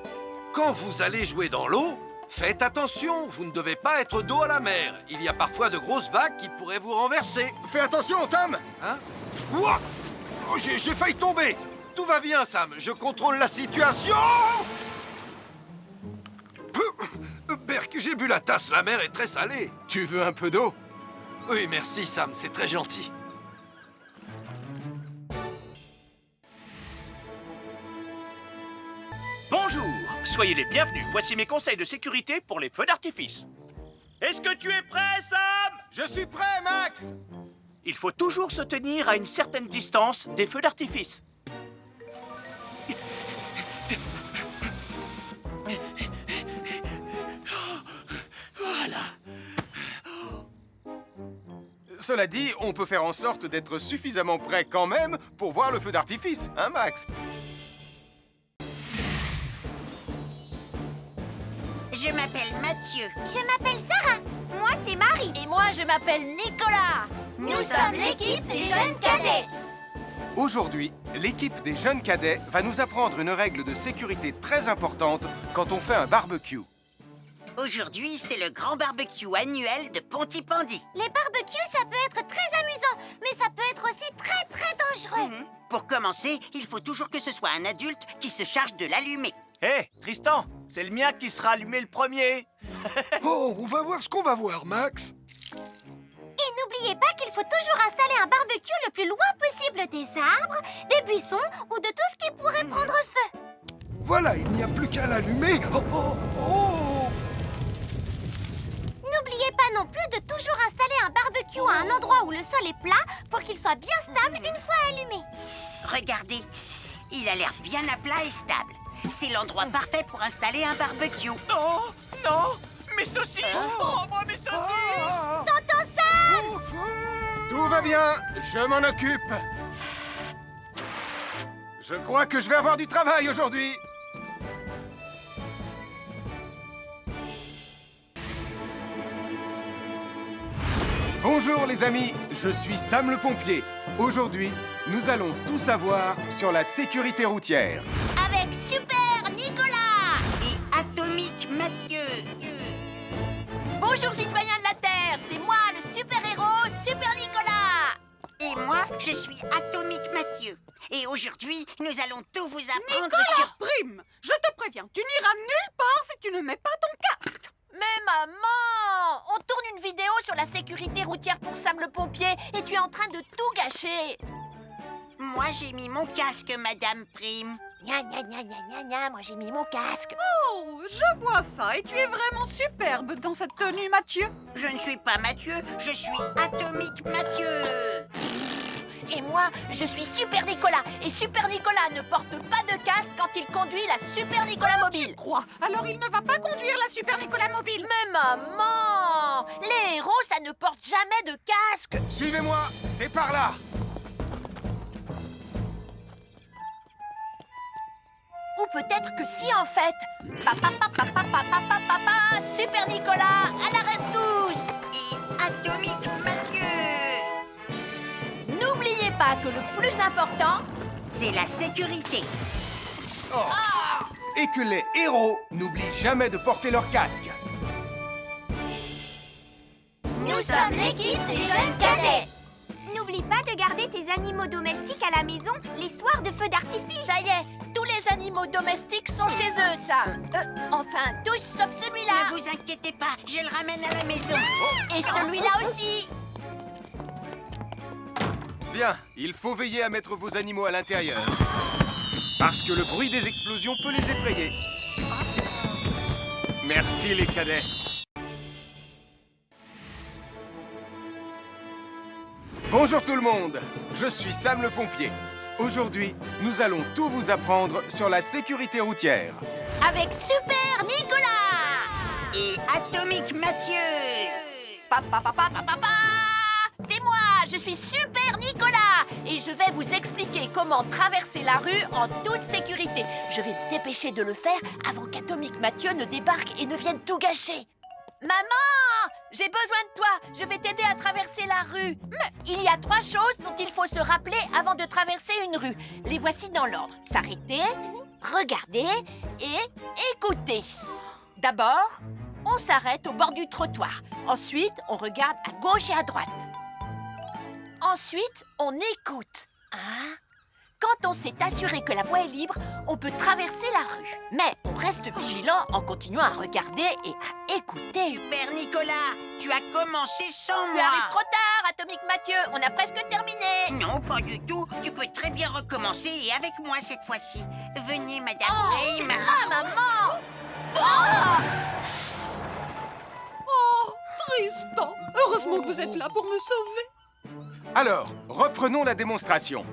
Quand vous allez jouer dans l'eau, faites attention, vous ne devez pas être dos à la mer. Il y a parfois de grosses vagues qui pourraient vous renverser. Fais attention Tom. Hein? Ouah! Oh, j'ai failli tomber. Tout va bien, Sam, je contrôle la situation. Berk, j'ai bu la tasse, la mer est très salée. Tu veux un peu d'eau? Oui, merci Sam, c'est très gentil. Bonjour, soyez les bienvenus. Voici mes conseils de sécurité pour les feux d'artifice. Est-ce que tu es prêt, Sam? Je suis prêt, Max. Il faut toujours se tenir à une certaine distance des feux d'artifice. Voilà. Cela dit, on peut faire en sorte d'être suffisamment prêt quand même pour voir le feu d'artifice, hein Max? Je m'appelle Mathieu. Je m'appelle Sarah. Moi, c'est Marie. Et moi, je m'appelle Nicolas. Nous sommes l'équipe des jeunes cadets. Aujourd'hui, l'équipe des jeunes cadets va nous apprendre une règle de sécurité très importante quand on fait un barbecue. Aujourd'hui, c'est le grand barbecue annuel de Pontypandy. Les barbecues, ça peut être très amusant, mais ça peut être aussi très, très dangereux. Pour commencer, il faut toujours que ce soit un adulte qui se charge de l'allumer. Hé, Tristan, c'est le mien qui sera allumé le premier. Oh, on va voir ce qu'on va voir, Max. Et n'oubliez pas qu'il faut toujours installer un barbecue le plus loin possible des arbres, des buissons ou de tout ce qui pourrait prendre feu. Voilà, il n'y a plus qu'à l'allumer. Oh, oh, oh. N'oubliez pas non plus de toujours installer un barbecue à un endroit où le sol est plat pour qu'il soit bien stable une fois allumé. Regardez, il a l'air bien à plat et stable. C'est l'endroit parfait pour installer un barbecue. Oh, non, mes saucisses. Oh, moi, mes saucisses. Tonton Sam! Tout va bien, je m'en occupe. Je crois que je vais avoir du travail aujourd'hui. Bonjour les amis, je suis Sam le pompier. Aujourd'hui, nous allons tout savoir sur la sécurité routière. Avec Super Nicolas. Et Atomique Mathieu. Bonjour citoyens de la Terre, c'est moi le super-héros Super Nicolas. Et moi, je suis Atomique Mathieu. Et aujourd'hui, nous allons tout vous apprendre Nicolas sur... Prime, je te préviens, tu n'iras nulle part si tu ne mets pas ton casque. Mais maman, on tourne une vidéo sur la sécurité routière pour Sam le pompier et tu es en train de tout gâcher. Moi, j'ai mis mon casque, Madame Prime. Gna gna gna gna gna gna, moi j'ai mis mon casque. Oh, je vois ça et tu es vraiment superbe dans cette tenue, Mathieu. Je ne suis pas Mathieu, je suis Atomique Mathieu. Et moi, je suis Super Nicolas. Et Super Nicolas ne porte pas de casque quand il conduit la Super Nicolas Mobile. Crois, alors il ne va pas conduire la Super Nicolas Mobile. Mais maman, les héros, ça ne porte jamais de casque. Suivez-moi, c'est par là. Ou peut-être que si, en fait. Papa, Super Nicolas, à la rescousse. Et Atomique Mathieu. N'oubliez pas que le plus important, c'est la sécurité. Oh. Et que les héros n'oublient jamais de porter leur casque. Nous sommes l'équipe des jeunes cadets. N'oublie pas de garder tes animaux domestiques à la maison les soirs de feu d'artifice. Ça y est, tous les animaux domestiques sont chez eux, Sam. Enfin, tous sauf celui-là. Ne vous inquiétez pas, je le ramène à la maison. Et celui-là aussi. Bien, il faut veiller à mettre vos animaux à l'intérieur. Parce que le bruit des explosions peut les effrayer. Merci les cadets. Bonjour tout le monde, je suis Sam le pompier. Aujourd'hui, nous allons tout vous apprendre sur la sécurité routière. Avec Super Nicolas. Et Atomique Mathieu. C'est moi, je suis Super Nicolas. Et je vais vous expliquer comment traverser la rue en toute sécurité. Je vais me dépêcher de le faire avant qu'Atomique Mathieu ne débarque et ne vienne tout gâcher. Maman, j'ai besoin de toi. Je vais t'aider à traverser la rue. Mais il y a 3 choses dont il faut se rappeler avant de traverser une rue. Les voici dans l'ordre. S'arrêter, regarder et écouter. D'abord, on s'arrête au bord du trottoir. Ensuite, on regarde à gauche et à droite. Ensuite, on écoute. Hein? Quand on s'est assuré que la voie est libre, on peut traverser la rue. Mais on reste vigilant en continuant à regarder et à écouter. Super Nicolas, tu as commencé sans Tu moi. arrives trop tard, Atomique Mathieu. On a presque terminé. Non, pas du tout. Tu peux très bien recommencer et avec moi cette fois-ci. Venez, Madame Prime. Ah, maman! Oh! Oh, Tristan, heureusement que vous êtes là pour me sauver. Alors, reprenons la démonstration.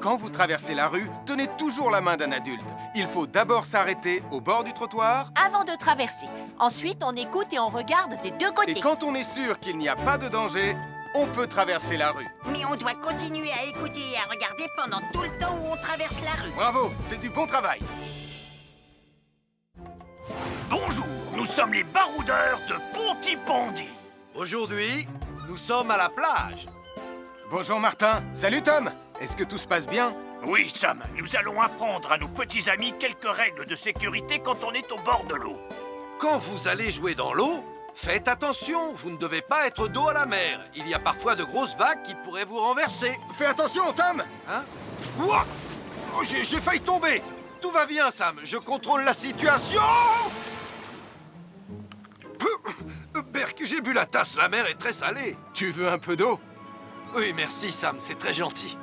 Quand vous traversez la rue, tenez toujours la main d'un adulte. Il faut d'abord s'arrêter au bord du trottoir. Avant de traverser. Ensuite, on écoute et on regarde des deux côtés. Et quand on est sûr qu'il n'y a pas de danger, on peut traverser la rue. Mais on doit continuer à écouter et à regarder pendant tout le temps où on traverse la rue. Bravo, c'est du bon travail. Bonjour, nous sommes les baroudeurs de Pontypandy. Aujourd'hui, nous sommes à la plage. Bonjour Martin. Salut Tom. Est-ce que tout se passe bien? Oui, Sam, nous allons apprendre à nos petits amis quelques règles de sécurité quand on est au bord de l'eau. Quand vous allez jouer dans l'eau, faites attention, vous ne devez pas être dos à la mer. Il y a parfois de grosses vagues qui pourraient vous renverser. Fais attention, Tom. Hein? Ouah! Oh, j'ai failli tomber. Tout va bien, Sam, je contrôle la situation. Berk, j'ai bu la tasse, la mer est très salée. Tu veux un peu d'eau? Oui, merci, Sam, c'est très gentil.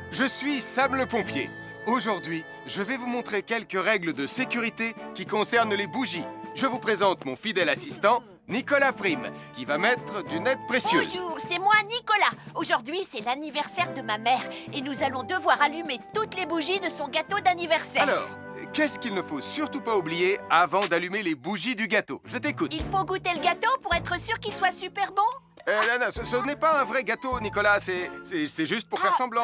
Je suis Sam le pompier. Aujourd'hui, je vais vous montrer quelques règles de sécurité qui concernent les bougies. Je vous présente mon fidèle assistant, Nicolas Prime, qui va mettre d'une aide précieuse. Bonjour, c'est moi Nicolas. Aujourd'hui, c'est l'anniversaire de ma mère et nous allons devoir allumer toutes les bougies de son gâteau d'anniversaire. Alors, qu'est-ce qu'il ne faut surtout pas oublier avant d'allumer les bougies du gâteau? Je t'écoute. Il faut goûter le gâteau pour être sûr qu'il soit super bon? Non, ce n'est pas un vrai gâteau, Nicolas. C'est juste pour faire semblant.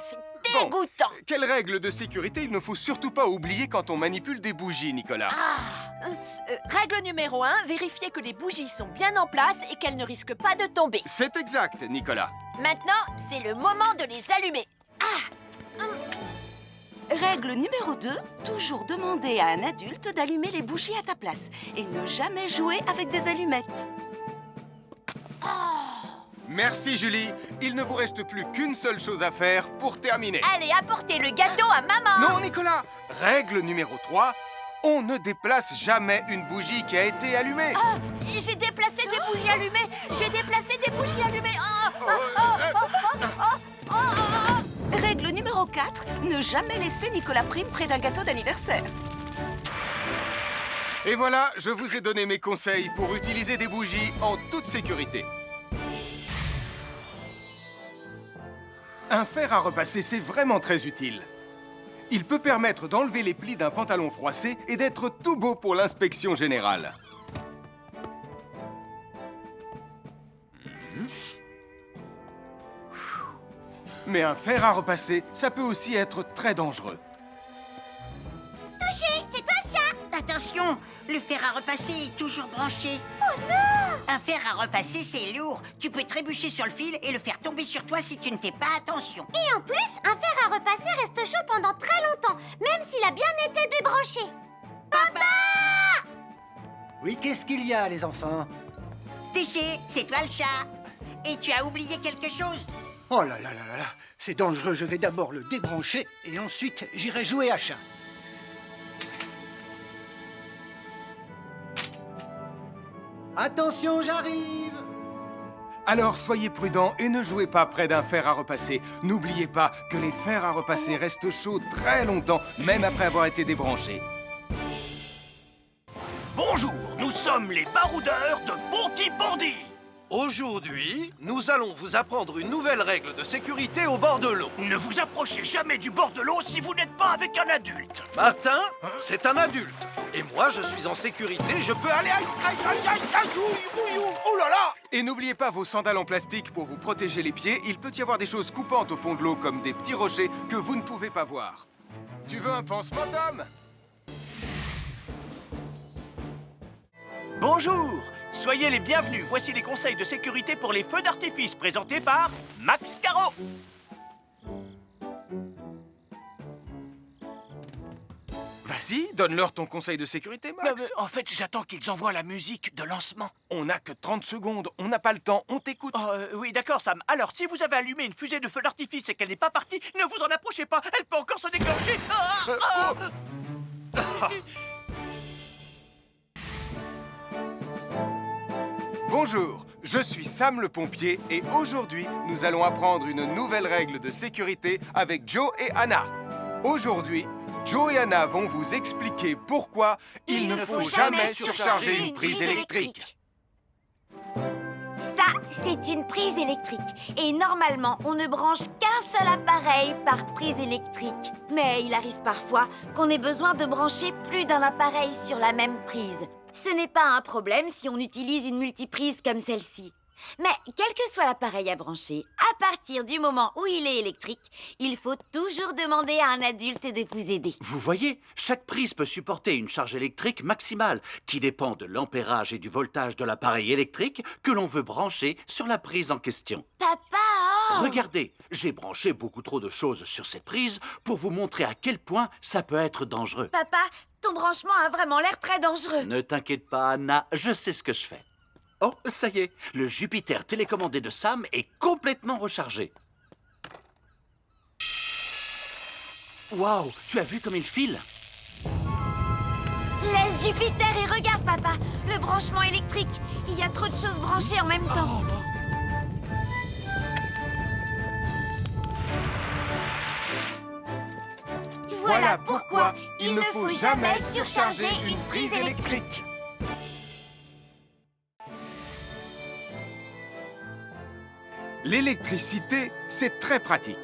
C'est dégoûtant. Quelles règles de sécurité il ne faut surtout pas oublier quand on manipule des bougies, Nicolas? Règle numéro 1, vérifier que les bougies sont bien en place et qu'elles ne risquent pas de tomber. C'est exact, Nicolas. Maintenant, c'est le moment de les allumer. Règle numéro 2, toujours demander à un adulte d'allumer les bougies à ta place et ne jamais jouer avec des allumettes. Merci Julie. Il ne vous reste plus qu'une seule chose à faire pour terminer. Allez, apportez le gâteau à maman. Non, Nicolas. Règle numéro 3. On ne déplace jamais une bougie qui a été allumée. Ah, j'ai déplacé des bougies allumées. J'ai déplacé des bougies allumées. Règle numéro 4, ne jamais laisser Nicolas Prime près d'un gâteau d'anniversaire. Et voilà, je vous ai donné mes conseils pour utiliser des bougies en toute sécurité. Un fer à repasser, c'est vraiment très utile. Il peut permettre d'enlever les plis d'un pantalon froissé et d'être tout beau pour l'inspection générale. Mais un fer à repasser, ça peut aussi être très dangereux. Touché, c'est toi le chat. Attention, le fer à repasser est toujours branché. Oh non! Un fer à repasser, c'est lourd. Tu peux trébucher sur le fil et le faire tomber sur toi si tu ne fais pas attention. Et en plus, un fer à repasser reste chaud pendant très longtemps, même s'il a bien été débranché. Papa! Oui, qu'est-ce qu'il y a, les enfants? Touché, c'est toi le chat. Et tu as oublié quelque chose? Oh là là là là là, c'est dangereux, je vais d'abord le débrancher et ensuite j'irai jouer à chat. Attention, j'arrive! Alors soyez prudents et ne jouez pas près d'un fer à repasser. N'oubliez pas que les fers à repasser restent chauds très longtemps, même après avoir été débranchés. Bonjour, nous sommes les baroudeurs de Bonty-Bondy. Aujourd'hui, nous allons vous apprendre une nouvelle règle de sécurité au bord de l'eau. Ne vous approchez jamais du bord de l'eau si vous n'êtes pas avec un adulte. Martin, c'est un adulte. Et moi, je suis en sécurité, je peux aller... Aïe, aïe, aïe, aïe, aïe, ouïe, ouïe, ouïe. Oh là là! Et n'oubliez pas vos sandales en plastique pour vous protéger les pieds. Il peut y avoir des choses coupantes au fond de l'eau, comme des petits rochers que vous ne pouvez pas voir. Tu veux un pansement, Tom? Bonjour, soyez les bienvenus. Voici les conseils de sécurité pour les feux d'artifice présentés par Max Caro. Vas-y, donne-leur ton conseil de sécurité, Max. En fait, j'attends qu'ils envoient la musique de lancement. On n'a que 30 secondes, on n'a pas le temps, on t'écoute. Oui, d'accord, Sam. Alors, si vous avez allumé une fusée de feu d'artifice et qu'elle n'est pas partie, ne vous en approchez pas. Elle peut encore se déclencher. Bonjour, je suis Sam le pompier et aujourd'hui, nous allons apprendre une nouvelle règle de sécurité avec Joe et Anna. Aujourd'hui, Joe et Anna vont vous expliquer pourquoi il ne faut jamais surcharger une prise électrique. Ça, c'est une prise électrique. Et normalement, on ne branche qu'un seul appareil par prise électrique. Mais il arrive parfois qu'on ait besoin de brancher plus d'un appareil sur la même prise. Ce n'est pas un problème si on utilise une multiprise comme celle-ci. Mais quel que soit l'appareil à brancher, à partir du moment où il est électrique, il faut toujours demander à un adulte de vous aider. Vous voyez, chaque prise peut supporter une charge électrique maximale qui dépend de l'ampérage et du voltage de l'appareil électrique que l'on veut brancher sur la prise en question. Papa! Regardez, j'ai branché beaucoup trop de choses sur cette prise pour vous montrer à quel point ça peut être dangereux. Papa, ton branchement a vraiment l'air très dangereux. Ne t'inquiète pas, Anna, je sais ce que je fais. Oh, ça y est, le Jupiter télécommandé de Sam est complètement rechargé. Waouh, tu as vu comme il file? Laisse Jupiter et regarde, papa. Le branchement électrique. Il y a trop de choses branchées en même temps. Voilà pourquoi il ne faut jamais surcharger une prise électrique. L'électricité, c'est très pratique.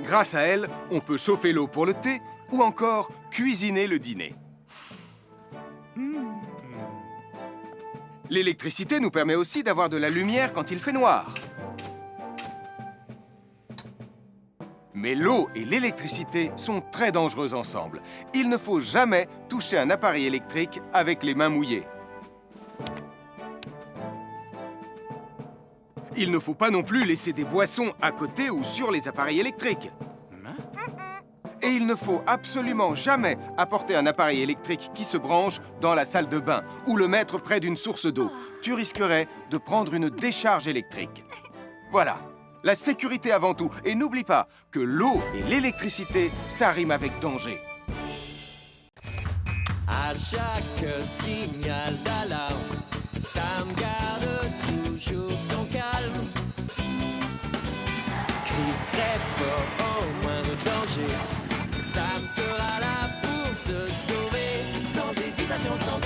Grâce à elle, on peut chauffer l'eau pour le thé ou encore cuisiner le dîner. L'électricité nous permet aussi d'avoir de la lumière quand il fait noir. Mais l'eau et l'électricité sont très dangereuses ensemble. Il ne faut jamais toucher un appareil électrique avec les mains mouillées. Il ne faut pas non plus laisser des boissons à côté ou sur les appareils électriques. Et il ne faut absolument jamais apporter un appareil électrique qui se branche dans la salle de bain ou le mettre près d'une source d'eau. Tu risquerais de prendre une décharge électrique. Voilà, la sécurité avant tout. Et n'oublie pas que l'eau et l'électricité, ça rime avec danger. À chaque signal d'alarme, Sam garde toujours son calme. Crie très fort au moindre danger, Sam sera là pour te sauver, sans hésitation, sans